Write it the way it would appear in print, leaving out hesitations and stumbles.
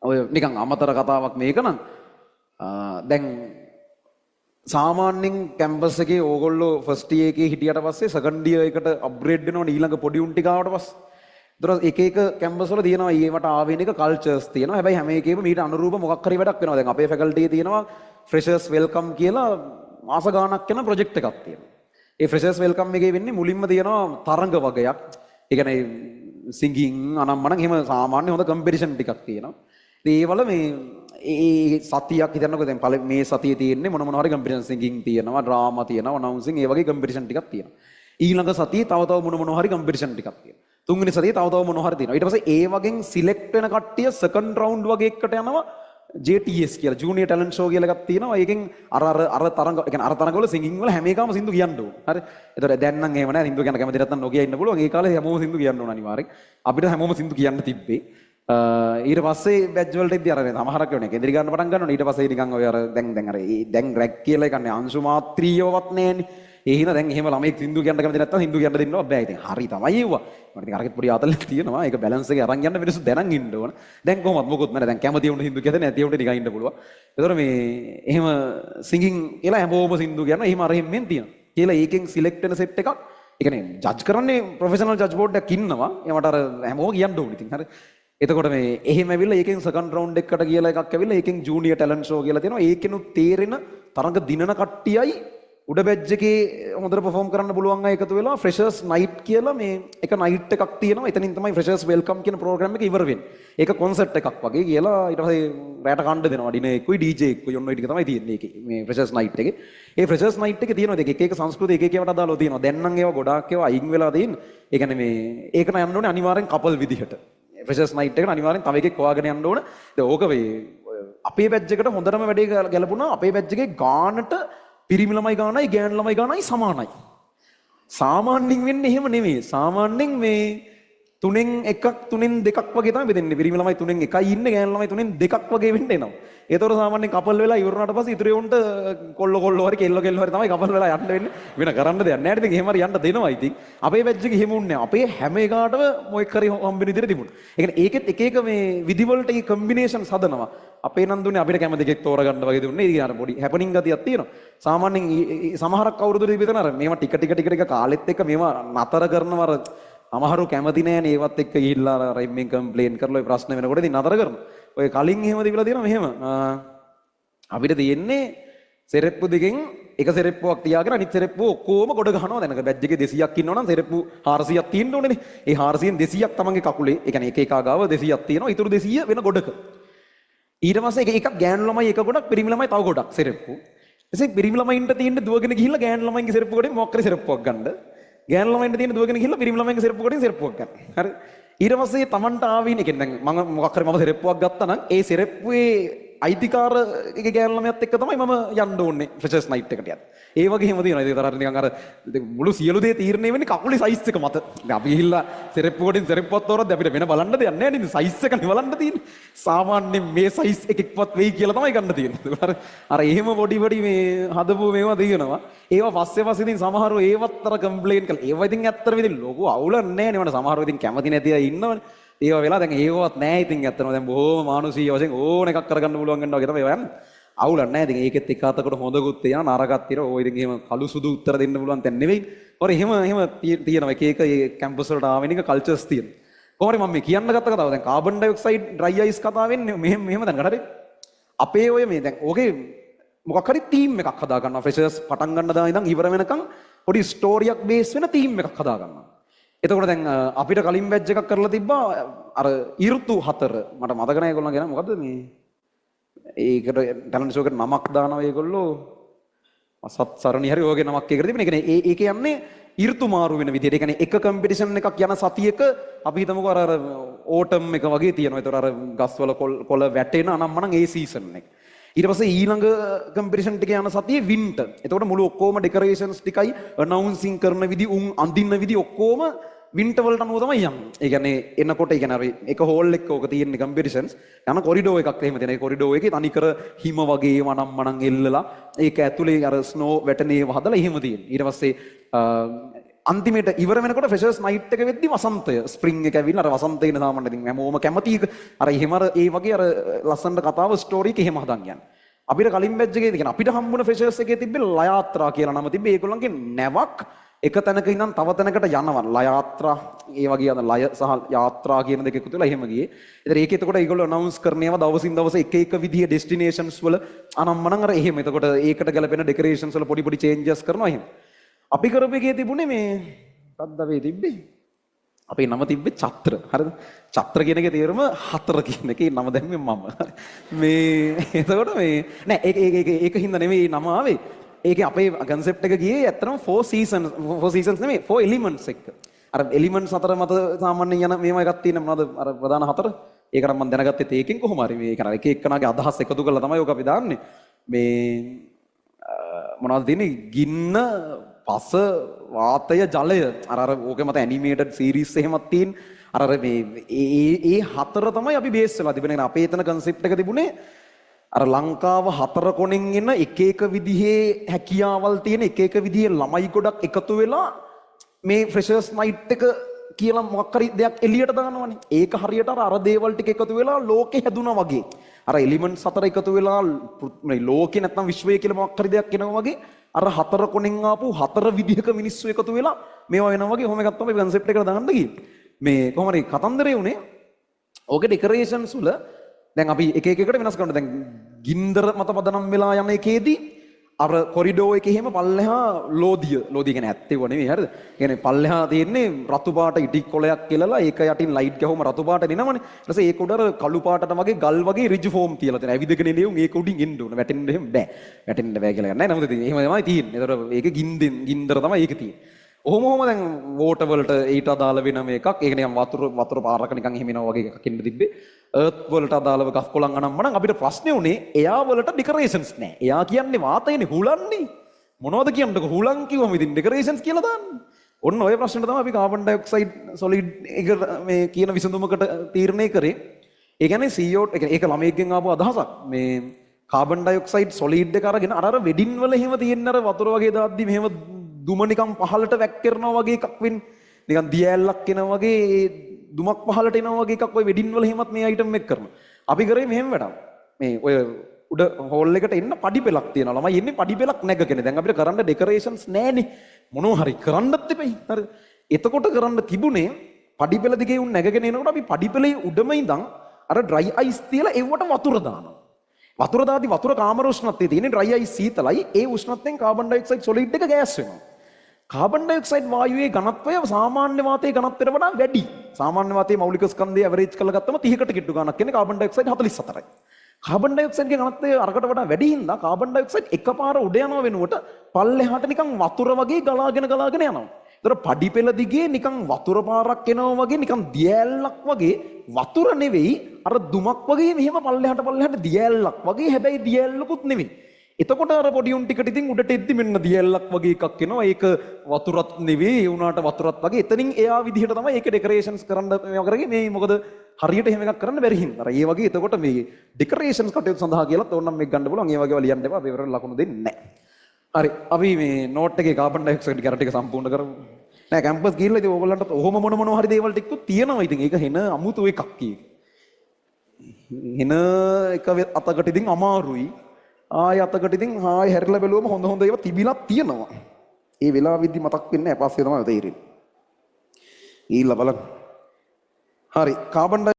ඔය නිකන් අමතර කතාවක් මේක නම් දැන් සාමාන්‍යයෙන් කැම්පස් එකේ ඕගොල්ලෝ ෆස්ට් ඉයර් එකේ හිටියට පස්සේ සෙකන්ඩ් ඉයර් එකට අප්ග්‍රේඩ් වෙනවනේ ඊළඟ පොඩි උන් ටික ආවට පස්සේ. ඒතර එක එක කැම්පස් වල තියෙනවා ඊවට ආවේනික කල්චර්ස් තියෙනවා. හැබැයි හැම එකේම මීට අනුරූප මොකක් හරි වැඩක් වෙනවා. දැන් අපේ ෆැකල්ටි තියෙනවා ෆ්‍රෙෂර්ස් වෙල්කම් කියලා මාස ගාණක් යන ප්‍රොජෙක්ට් එකක් තියෙනවා. ඒ ෆ්‍රෙෂර්ස් වෙල්කම් එකේ වෙන්නේ මුලින්ම තියෙනවා තරඟ වගයක්. ඒ කියන්නේ සිංගින් අනම්මනම් එහෙම සාමාන්‍ය හොඳ කම්පිටිෂන් ටිකක් තියෙනවා. ඉතින් ඒවල මේ ඒ සතියක් හිතන්නකෝ දැන් මේ සතියේ තියෙන්නේ මොන හරි කම්පිටිෂන් සිංගින් තියෙනවා, ඩ්‍රාමා තියෙනවා, අනවුන්සින් ඒ වගේ කම්පිටිෂන් ටිකක් තියෙනවා. ඊළඟ සතියේ තව මොන හරි කම්පිටිෂන් ටිකක් තියෙනවා. තුන්වෙනි සතියේ තව මොන හරි තියෙනවා. ඊට පස්සේ ඒ වගේ සිලෙක්ට් වෙන කට්ටිය සෙකන්ඩ් රවුන්ඩ් වගේ එකට යනවා JTS කියලා ජූනියර් ටැලන්ට් ෂෝ කියලා එකක් තියෙනවා. ඒකෙන් අර තරඟ ඒ කියන්නේ අර තරඟවල සිංගින් වල හැම එකම සින්දු කියන්න ඕන. හරි. ඒතකොට දැන් නම් එහෙම නැහැ. සින්දු කියන කැමති නැත්නම් නොකිය ඉන්න පුළුවන්. ඒ කාලේ හැමෝම සින්දු කියන්න ඕන අනිවාර්යෙන්. අපිට හැමෝම සින්දු කියන්න තිබ්බේ. ඊට පස්සේ බැච් වලට ඉද්දි අර සමහරක් වෙන්නේ කෙන්දිරි ගන්න පටන් ගන්නවා. ඊට පස්සේ නිකන් ඔය අර දැන් රැක් කියලා එකන්නේ අංශු මාත්‍රියවත් නැහැනේ. ඒ හින්දා දැන් එහෙම ළමයි සින්දු කියන්න කැමති නැත්නම් සින්දු කියන්න දෙන්නව බෑ. ඉතින් හරි තමයි ඒවා. මට ඉතින් අරකට පොඩි ආතල්ලක් තියෙනවා. ඒක බැලන්ස් එකේ අරන් යන්න මිනිස්සු දැනන් ඉන්න ඕන. දැන් කොහොමද මොකොත් නැහැ. දැන් කැමති වුණ සින්දු කියද නැති වුණ නිකන් ඉන්න පුළුවන්. ඒතර මේ එහෙම සිංගින් කියලා හැමෝම සින්දු කියනවා. එහෙම අර එහෙමෙන් තියෙනවා. කියලා ඒකෙන් සිලෙක්ට් වෙන සෙට් එකක්. ඒ කියන්නේ ජජ් කරන්නේ ප්‍රොෆෙෂනල් ජජ් බෝඩ් එකක් ඉන්නවා. ඒවට අර හැමෝම කියන්න ඕනේ. ඉතින් හරි. එතකොට මේ එහෙම ඇවිල්ලා ඒකෙන් සෙකන්ඩ් රවුන්ඩ් එකකට කියලා එකක් ඇවිල්ලා ඒකෙන් ජූනියර් ටැලන්ට් ෂෝ කියලා තියෙනවා. ඒකෙනුත් තේරෙන තරඟ දිනන කට්ටියයි උඩ බැජ් එකේ හොඳට පර්ෆෝම් කරන්න පුළුවන් අය එකතු වෙලා ෆ්‍රෙෂර්ස් නයිට් කියලා මේ එක නයිට් එකක් තියෙනවා. එතනින් තමයි ෆ්‍රෙෂර්ස් වෙල්කම් කියන ප්‍රෝග්‍රෑම් එක ඉවර වෙන්නේ. ඒක කොන්සර්ට් එකක් වගේ කියලා ඊට පස්සේ රැට කණ්ඩ දෙනවා. ඩිනර් එකකුයි DJ එකකුයි ඔන්න ඔය ටික තමයි තියෙන්නේ ඒකේ. මේ ෆ්‍රෙෂර්ස් නයිට් එකේ. ඒ ෆ්‍රෙෂර්ස් නයිට් එකේ තියෙනවා දෙක එක සංස්කෘති එක ඒවට අදාළව තියෙනවා. දැන් නම් ඒවා ගොඩාක් ඒවා අයින් වෙලා තියෙන්නේ. ඒ කියන්නේ මේ ඒක නම් යන්න ඕනේ අනිවාර්යෙන් කපල් විදිහට. ෆ්‍රෙෂර්ස් නයිට් එකට අනිවාර්යෙන් තව එකෙක් හොයාගෙන යන්න ඕන. දැන් ඕක වේ අපේ බැච් එකට හොඳටම වැඩේ ගැලපුණා. අපේ බැච් එකේ ගානට පිරිමි ළමයි ගානයි ගෑනු ළමයි ගානයි සමානයි. සාමාන්‍යයෙන් වෙන්නේ එහෙම නෙමෙයි. සාමාන්‍යයෙන් මේ තුනෙන් එකක් තුනෙන් දෙකක් වගේ තමයි බෙදෙන්නේ. පිරිමි ළමයි තුනෙන් එකයි ඉන්නේ ගෑනු ළමයි තුනෙන් දෙකක් වගේ වෙන්න එනවා. ඒතකොට සාමාන්‍යයෙන් කපල් වෙලා ඉවරනාට පස්සේ ඉතුරු උන්ට කොල්ල හරි කෙල්ල හරි තමයි කපල් වෙලා යන්න වෙන්නේ. වෙන කරන්න දෙයක් නැහැ. ඉතින් එහෙම හරි යන්න දෙනවා. ඉතින් අපේ බැච් එකේ එහෙම උන්නේ නැහැ. අපේ හැම එකකටම මොකක් හරි හම්බෙන විදිහට තිබුණා. ඒ කියන්නේ ඒකෙත් එක එක මේ විදි වලට ඒ කම්බිනේෂන්ස් හදනවා. අපේ නම් දුන්නේ අපිට කැමති එකෙක් තෝරගන්න වගේ දුන්නේ. ඉතින් අර පොඩි හැපනින් ගතියක් තියෙනවා. සාමාන්‍යයෙන් සමහරක් අවුරුදු දෙකකට අර මේවා ටික ටික කාලෙත් එක්ක මේවා නතර කරනවා. අර අමහරු කැමති නෑනේ ඒවත් එක්ක ගිහිල්ලා අර එම්ෙන් කම්ප්ලේන් කරලා ඔය ප්‍රශ්න වෙනකොට ඉතින් නතර කරනවා. ඔය කලින් එහෙම තිබිලා තියෙනවා මෙහෙම. අපිට තියෙන්නේ සෙරෙප්පු දෙකෙන් එක සෙරෙප්පුවක් තියාගෙන අනිත් සෙරෙප්පුව ඔක්කොම ගොඩ ගහනවා. දැනක බැජ් එකේ 200ක් ඉන්නවා නම් සෙරෙප්පු 400ක් තියෙන්න ඕනේනේ. ඒ 400න් 200ක් තමන්ගේ කකුලේ, ඒ කියන්නේ එක එක ගාව 200ක් තියෙනවා. ඊටු 200 වෙන ගොඩක. ඊට පස්සේ එකක් ගෑනු ළමයි එක ගොඩක්, පිරිමි ළමයි තව ගොඩක් සෙරෙප්පු. ඊටසේ පිරිමි ළමයින්ට තියෙන්නේ දුවගෙන ගිහිල්ලා ගෑනු ළමයින්ගේ සෙරෙප්පු කොටේ මොකක් හරි සෙරෙප්පුවක් ගන්න. ගෑනු ළමයින්ට තියෙන්නේ දුවගෙන ගිහිල්ලා පිරිමි ළමයින්ගේ සෙරෙප්පු කොටේ සෙරෙප්පුවක් ගන්න. හරි. ඊට පස්සේ තමන්ට ආවින් එකෙන් දැන් මම මොකක් හරි සෙරෙප්පුවක් ගත්තා නම් ඒ සෙරෙප්පුවේ අයිතිකාර එක ගෑනු ළමයාත් එක්ක තමයි මම යන්න ඕනේ ෆ්‍රෙෂර්ස් නයිට් එකට යන්න. ඒ වගේ හැම තියෙනවා. ඒක තරට නිකන් අර මුළු සියලු දේ තීරණය වෙන්නේ කකුලේ සයිස් එක මත. දැන් අපි ගිහිල්ලා සෙරෙප්පු කොටින් සෙරෙප්පුවක් තෝරද්දී අපිට වෙන බලන්න දෙයක් නැහැ නේද? සයිස් එකනේ බලන්න තියෙන්නේ. සාමාන්‍යයෙන් මේ සයිස් එකක්වත් වෙයි කියලා තමයි ගන්න තියෙන්නේ. අර එහෙම පොඩි මේ හදපු මේවා තියෙනවා. ඒවා පස්සේ ඉතින් සමහරව ඒවත් අර කම්ප්ලේන් කළා. ඒවා ඉතින් ඇත්තටම ඉතින් ලොකු අවුලක් නැහැ නේ. මට සමහරව ඉතින් කැමති නැති අය ඉන්නවනේ. ඒවා වෙලා දැන් ඒවත් නැහැ ඉතින් ඇත්තටම දැන් බොහොම මානසික වශයෙන් ඕන එකක් කරගන්න පුළුවන් වෙනවා වගේ තමයි ඒවා යන්නේ. අවුලක් නැහැ. ඉතින් ඒකෙත් එක අතකට හොඳකුත් තියෙනවා නරකක් තියෙනවා. ඕයි ඉතින් එහෙම කළු සුදු උත්තර දෙන්න පුළුවන් තැන් නෙවෙයි. හොර එහෙම තියෙනවා. එක එක ඒ කැම්පස් වලට ආවෙනික කල්චර්ස් තියෙනවා. කොහොමද මම මේ කියන්න ගත්ත කතාව දැන් කාබන් ඩයොක්සයිඩ් ඩ්‍රයි අයිස් කතාව වෙන්නේ මෙහෙම දැන් හරි. අපේ ඔය මේ දැන් ඕකේ මොකක් හරි තීම් එකක් හදා ගන්නවා. ෆ්‍රෙෂර්ස් පටන් ගන්න දා ඉඳන් ඉවර වෙනකන් පොඩි ස්ටෝරියක් බේස් වෙන තීම් එකක් හදා ගන්නවා. එතකොට දැන් අපිට කලින් බැච් එකක් කරලා තිබ්බා අර ඍතු 4 මට මතක නැහැ ඒගොල්ලෝ කියන මොකද්ද මේ ඒකට ටැලන්ට් ෂෝ එකට නමක් දානවා ඒගොල්ලෝ අසත් සරණි හරි ඔයගේ නමක් ඒකට තිබුණේ. ඒ කියන්නේ ඒක යන්නේ ඍතු මාරු වෙන විදිහට. ඒ කියන්නේ එක කම්පිටිෂන් එකක් යන සතියක අපි හිතමුකෝ අර ඕටම් එක වගේ තියෙනවා. ඒතර අර ගස්වල කොළ වැටෙන අනම්මනම් ඒ සීසන් එක. ඊට පස්සේ ඊළඟ කම්පිටිෂන් ටික යන සතියේ වින්ටර්. එතකොට මුළු ඔක්කොම ඩෙකරේෂන්ස් ටිකයි අනවුන්සින් කරන විදි උන් අඳින්න විදි ඔක්කොම වින්ටර් වලට අනුව තමයි යන්නේ. ඒ කියන්නේ එනකොට ඒ කියන්නේ එක හෝල් එකක ඕක තියෙන කම්පිටිෂන්ස් යන කොරිඩෝ එකක් එහෙම තියෙන. ඒ කොරිඩෝ එකේ තනිකර හිම වගේ වනම්මනම් එල්ලලා ඒක ඇතුලේ අර ස්නෝ වැටෙන ඒවා හදලා එහෙම තියෙන. ඊට පස්සේ අන්තිමට ඉවර වෙනකොට ෆ්‍රෙෂර්ස් නයිට් එක වෙද්දි වසන්තය ස්ප්‍රින්ග් එක ඇවිල්ලා අර වසන්තේන සාමාන්‍යයෙන් ඉතින් හැමෝම කැමති අර එහෙම අර ඒ වගේ අර ලස්සනට කතාව ස්ටෝරි එක එහෙම හදන් යන්නේ. අපිට කලින් බැච් එකේ කියන්නේ අපිට හම්බුන ෆ්‍රෙෂර්ස් එකේ තිබ්බේ ලයාත්‍රා කියලා නම තිබ්බේ. ඒගොල්ලන්ගේ නැවක් එක තැනක ඉඳන් තව තැනකට යනවා. ලයාත්‍රා ඒ වගේ අර ලය සහ යාත්‍රා කියන දෙක එකතු වෙලා එහෙම ගියේ. ඒතර ඒක එතකොට ඒගොල්ලෝ අනවුන්ස් කරනවා දවසින් දවස එක එක විදිහේ ඩෙස්ටිනේෂන්ස් වල අනම්මනම් අර එහෙම. එතකොට ඒකට ගැලපෙන ඩෙකරේෂන්ස් වල පොඩි පොඩි චේන්ජස් කරනවා එහෙම. අපි කරපු එකේ තිබුණේ මේ මොකක්ද අපි තිබ්බේ? අපේ නම තිබ්බේ චත්‍ර. හරිද? චත්‍ර කියන එකේ තේරුම හතර කියන එකේ නම දැම්මේ මම. මේ එතකොට මේ නෑ ඒක හින්දා නෙමෙයි නම ආවේ. ඒකේ අපේ concept එක ගියේ ඇත්තටම 4 seasons නෙමෙයි 4 elements එක. අර elements හතර මත සාමාන්‍යයෙන් යන මේවා එකක් තියෙන මොනවද අර ප්‍රධාන හතර? ඒකට මම දැනගත්තේ ඒකෙන් කොහොම හරි මේ කරා එක එක්කනාගේ අදහස් එකතු කරලා තමයි ඔක අපි දාන්නේ. මේ මොනවද තියෙන්නේ? ගින්න පස වාතය ජලය අර ඕකේ මත ඇනිමේටඩ් සීරීස් එහෙමත් තියෙන අර මේ ඒ හතර තමයි අපි බේස් වෙලා තිබුණේ. අපේ එතන concept එක තිබුණේ අර ලංකාව හතර කොනෙන් එන එක එක විදිහේ හැකියාවල් තියෙන එක එක විදිහේ ළමයි ගොඩක් එකතු වෙලා මේ ෆ්‍රෙෂර්ස් නයිට් එක කියලා මොකක් හරි දෙයක් එළියට දානවනේ. ඒක හරියට අර දේවල් ටික එකතු වෙලා ලෝකෙ හැදුනා වගේ. අර එලිමන්ට්ස් හතර එකතු වෙලා මේ ලෝකේ නැත්නම් විශ්වය කියලා මොකක් හරි දෙයක් එනවා වගේ අර හතර කොනෙන් ආපු හතර විදිහක මිනිස්සු එකතු වෙලා මේවා වෙනවා වගේ ඔහොම එකක් තමයි concept එකට දාන්න ගියේ. මේ කොහොම හරි කතන්දරේ උනේ ඕකේ ඩෙකරේෂන්ස් වල දැන් අපි එක එකට වෙනස් කරනවා. දැන් ගින්දර මත පදනම් වෙලා යන එකේදී අර කොරිඩෝ එකේ එහෙම පල්ලෙහා ලෝදිය කියන්නේ ඇත්තේව නෙමෙයි හරිද? කියන්නේ පල්ලෙහා තියෙන්නේ රතු පාට ඉටි කොලයක් කෙලලා ඒක යටින් ලයිට් ගහුවම රතු පාට දෙනවනේ. ඊට පස්සේ ඒක උඩ අර කළු පාටට වගේ ගල් වගේ රිජ් ෆෝම් තියලා තියෙනවා. ඇවිදගෙන එන්නේ උන් ඒක උඩින් එන්න ඕන. වැටෙන්න එහෙම බෑ. වැටෙන්න බෑ කියලා ගන්නෑ. නමුත් ඉතින් එහෙම තමයි තියෙන්නේ. ඒතර ඒක ගින්දර තමයි ඒක තියෙන්නේ. ඔහොම දැන් වෝටර් වලට ඊට අදාළ වෙන මේකක්. ඒක නිකන් වතුර පාරක නිකන් එහෙම එනවා වගේ එකක් ඉන්න තිබ්බේ. අර්ත් වලට අදාළව ගස් කොළන් අනම්මනම් අපිට ප්‍රශ්නේ උනේ එයා වලට ඩෙකරේෂන්ස් නෑ. එයා කියන්නේ වාතයනේ හුලන්නේ. මොනවද කියන්නකො හුලන් කිව්වම ඉතින් ඩෙකරේෂන්ස් කියලා දාන්නේ. ඔන්න ඔය ප්‍රශ්නෙට තමයි අපි කාබන් ඩයොක්සයිඩ් සොලිඩ් එක මේ කියන විසඳුමකට තීරණය කරේ. ඒ කියන්නේ CO ඒක ළමයෙක්ගෙන් ආපු අදහසක්. මේ කාබන් ඩයොක්සයිඩ් සොලිඩ් එක අරගෙන අර වෙඩින් වල එහෙම තියෙන අර වතුර වගේ දාද්දි මෙහෙම දුම නිකන් පහළට වැක්කිරනවා වගේ එකක් වෙන්නේ. නිකන් දියැලක් එනවා වගේ දුමක් පහළට එනවා වගේ එකක් ඔය වෙඩින් වල එහෙමත් මේ අයිටම් එක කරනවා. අපි කරේ මෙහෙම වැඩක්. මේ ඔය උඩ හෝල් එකට එන්න පඩි පෙලක් තියෙනවා. ළමයි එන්නේ පඩි පෙලක් නැගගෙන. දැන් අපිට කරන්න ඩෙකරේෂන්ස් නැහැනේ. මොනවා හරි කරන්නත් එපයි. හරි. එතකොට කරන්න තිබුණේ පඩි පෙල දිගේ උන් නැගගෙන එනකොට අපි පඩි පෙලේ උඩම ඉඳන් අර ඩ්‍රයි අයිස් තියලා එව්වට වතුර දානවා. වතුර දාදි වතුර කාමර උෂ්ණත්වයේ තියෙන ඩ්‍රයි අයිස් සීතලයි. ඒ උෂ්ණත්වයෙන් කාබන් ඩයොක්සයිඩ් සොලිඩ් එක ගෑස් වෙනවා. කාබන් ඩයොක්සයිඩ් වායුවේ ඝනත්වය සාමාන්‍ය වාතයේ ඝනත්වයට වඩා වැඩි. සාමාන්‍ය වාතයේ මෞලික ස්කන්ධය ඇවරේජ් කරලා ගත්තම 30කට කිට්ටු ගණක් කියන්නේ කාබන් ඩයොක්සයිඩ් 44යි. කාබන් ඩයොක්සයිඩ්ගේ ඝනත්වය අරකට වඩා වැඩි හින්දා කාබන් ඩයොක්සයිඩ් එකපාර උඩ යනවා වෙනුවට පල්ලෙහාට නිකන් වතුර වගේ ගලාගෙන යනවා. ඒතර පඩි පෙළ දිගේ නිකන් වතුර පාරක් එනවා වගේ නිකන් දියැලක් වගේ වතුර නෙවෙයි අර දුමක් වගේ මෙහෙම පල්ලෙහාට දියැලක් වගේ හැබැයි දියැලකුත් නෙවෙයි. එතකොට අර පොඩි උන් ටිකට ඉතින් උඩට එද්දි මෙන්න දියැලක් වගේ එකක් එනවා. ඒක වතුරත් නෙවෙයි ඒ උනාට වතුරත් වගේ. එතනින් එයා විදිහට තමයි ඒක ඩෙකරේෂන්ස් කරන්න මේවා කරගේ මේ මොකද හරියට එහෙම එකක් කරන්න බැරි හින්දා. අර ඒ වගේ එතකොට මේ ඩෙකරේෂන්ස් කටයුතු සඳහා කියලාත් ඕනනම් මේක ගන්න පුළුවන්. ඒ වගේව ලියන්න එපා. අපි ඉවරට ලකුණු දෙන්නේ නැහැ. හරි. අපි මේ නෝට් එකේ කාබන් ඩයොක්සයිඩ් කැර ටික සම්පූර්ණ කරමු. නෑ කැම්පස් ගිහිල්ලා ඉතින් ඕගොල්ලන්ට ඔහොම මොන හරි දේවල් ටිකක් තියෙනවා. ඉතින් ඒක හෙන අමුතු එකක් කීක. හෙන එක අතකට ඉතින් අමාරුයි. ආය අතකට ඉතින් ආය හැරිලා බැලුවම හොඳ ඒවා තිබිලා තියෙනවා. ඒ වෙලාවෙදි මතක් වෙන්නේ නැහැ. පස්සේ තමයි තේරෙන්නේ. ඊළඟ බලන්න. හරි කාබන්